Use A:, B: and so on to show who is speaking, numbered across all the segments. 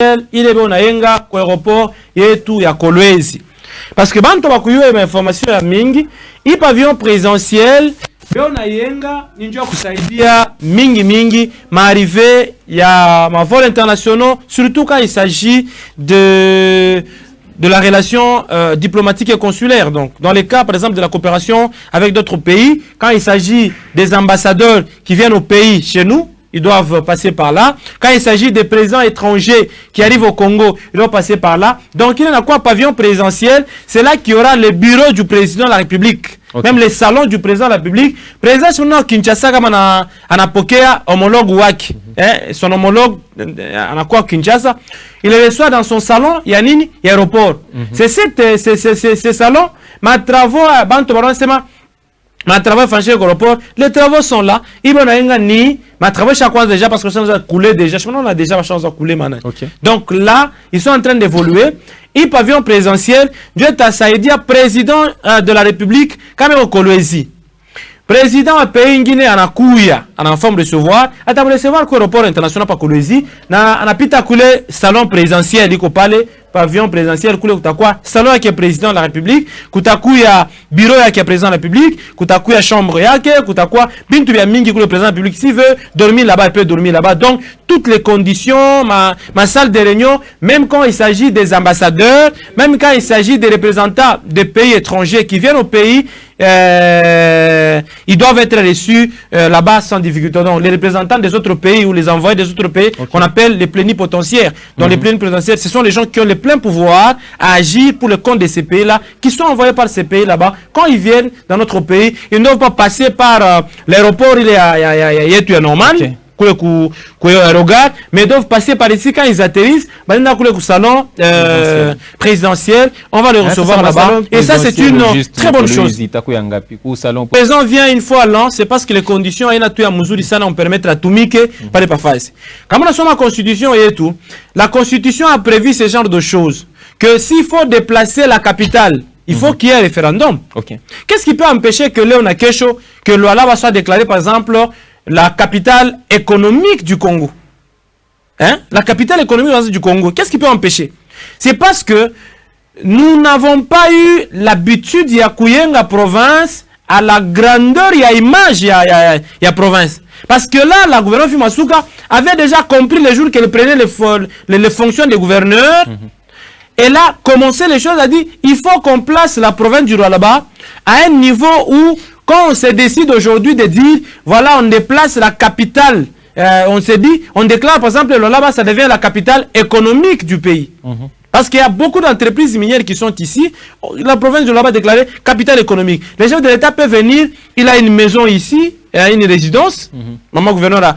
A: ile be unayenga kwa aéroport yetu ya Kolwezi. Parce que bantu bakuyuwe ma information ya mingi, i pavillon présidentiel be unayenga ninjua kusaidia mingi ma arrivée ya ma vol internationaux, surtout quand il s'agit de la relation diplomatique et consulaire. Donc, dans les cas, par exemple, de la coopération avec d'autres pays, quand il s'agit des ambassadeurs qui viennent au pays chez nous, ils doivent passer par là. Quand il s'agit des présidents étrangers qui arrivent au Congo, ils doivent passer par là. Donc, il y en a quoi, pavillon présidentiel, c'est là qu'il y aura le bureau du président de la République. Okay. Même les salons du président de la République. Président Shimona Kinshasa, comme anapokea homologue waki. Son homologue, anakuwa Kinshasa. Il le reçoit dans son salon, il y a nini, il y a aéroport. C'est ces salons, ma travaux, banto baron sema, ma travaux franchis aéroport, les travaux sont là. Il y a ni, ma travaux chaque fois déjà parce que ça nous a coulé déjà. Je me on a déjà la chance de couler maintenant. Okay. Donc là, ils sont en train d'évoluer. Il pavillon présidentiel, Dieu t'a Saïdia, président de la République, quand même au Kolwezi. Président a pays Guinée en Akouya, en forme de recevoir, à ta recevoir qu'au aéroport international par Kolwezi, na pita coulé salon présidentiel, il parle pavillon présidentiel, coulé quoi salon qui est président de la République, kutakuya bureau qui est président de la République, kutakuya chambre yake, kutakwa bintu ya mingi coulé président de la République, s'il veut dormir là-bas, il peut dormir là-bas. Donc toutes les conditions, ma salle de réunion, même quand il s'agit des ambassadeurs, même quand il s'agit des représentants des pays étrangers qui viennent au pays, ils doivent être reçus là-bas sans difficulté. Donc, les représentants des autres pays ou les envoyés des autres pays, qu'on appelle les plénipotentiaires. Donc, les plénipotentiaires, ce sont les gens qui ont le plein pouvoir à agir pour le compte de ces pays-là, qui sont envoyés par ces pays là-bas. Quand ils viennent dans notre pays, ils ne doivent pas passer par l'aéroport, il est à normal. Okay. Mais doivent passer par ici quand ils atterrissent. Salon présidentiel, on va les recevoir là-bas. Et ça, c'est une très bonne chose. Le président vient une fois à l'an, c'est parce que les conditions on permet à tout miquer par les pafas. Comme on a sur la constitution et tout, la constitution a prévu ce genre de choses. Que s'il faut déplacer la capitale, il faut qu'il y ait un référendum. Okay. Qu'est-ce qui peut empêcher que Léon Akesho, que Lualaba soit déclaré, par exemple, la capitale économique du Congo? Hein? La capitale économique du Congo. Qu'est-ce qui peut empêcher? C'est parce que nous n'avons pas eu l'habitude de Kuyenga province à la grandeur et à l'image de la province. Parce que là, la gouverneure Fimasuka avait déjà compris le jour qu'elle prenait les fonctions de gouverneur. Elle a commencé les choses, a dit, il faut qu'on place la province du Lualaba à un niveau où, quand on se décide aujourd'hui de dire, voilà, on déplace la capitale, on se dit, on déclare par exemple le Lualaba, ça devient la capitale économique du pays. Parce qu'il y a beaucoup d'entreprises minières qui sont ici. La province de Lualaba déclarée capitale économique. Les gens de l'État peuvent venir, il a une maison ici, il a une résidence. Maman gouverneur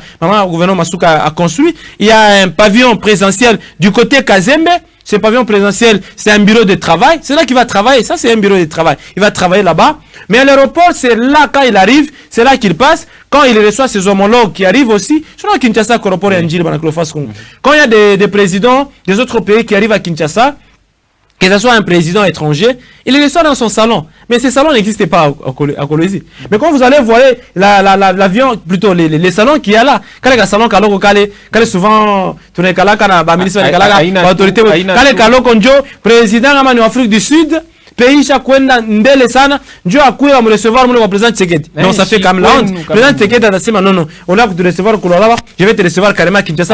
A: Masuka a construit. Il y a un pavillon présidentiel du côté Kazembe. Ce pavillon présidentiel, c'est un bureau de travail. C'est là qu'il va travailler. Ça, c'est un bureau de travail. Il va travailler là-bas. Mais à l'aéroport, c'est là, quand il arrive, c'est là qu'il passe. Quand il reçoit ses homologues qui arrivent aussi, quand il y a des présidents des autres pays qui arrivent à Kinshasa, que ce soit un président étranger, il les reçoit dans son salon. Mais ces salons n'existent pas à Kolwezi. Mais quand vous allez voir l'avion, plutôt les salons qu'il y a là, quand les salons souvent, président en Afrique du Sud, pays chaque ndele sana ndio akuya me recevoir mon président Tshisekedi. Non, ça fait comme la honte. Président Tshisekedi a dit non, on a que de recevoir Kulolaba, je vais te recevoir carrément Kinshasa.